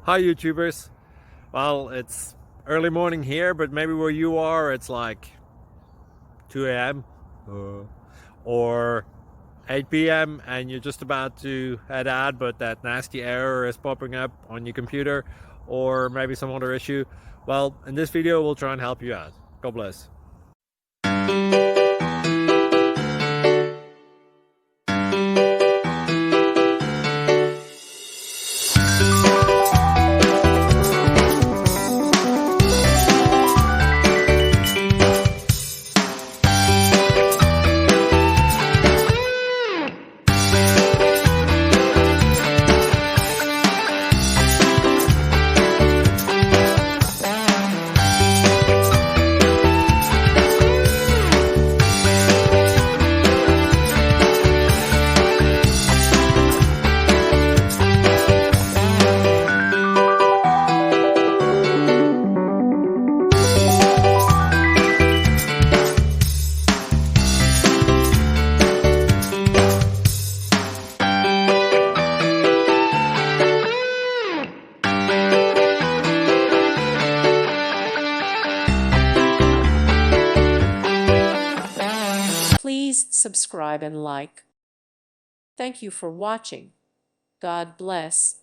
Hi YouTubers. Well, it's early morning here, but maybe where you are it's like 2 a.m. or 8 p.m. and you're just about to head out, but that nasty error is popping up on your computer, or maybe some other issue. Well, in this video we'll try and help you out. God bless. Please subscribe and like. Thank you for watching. God bless.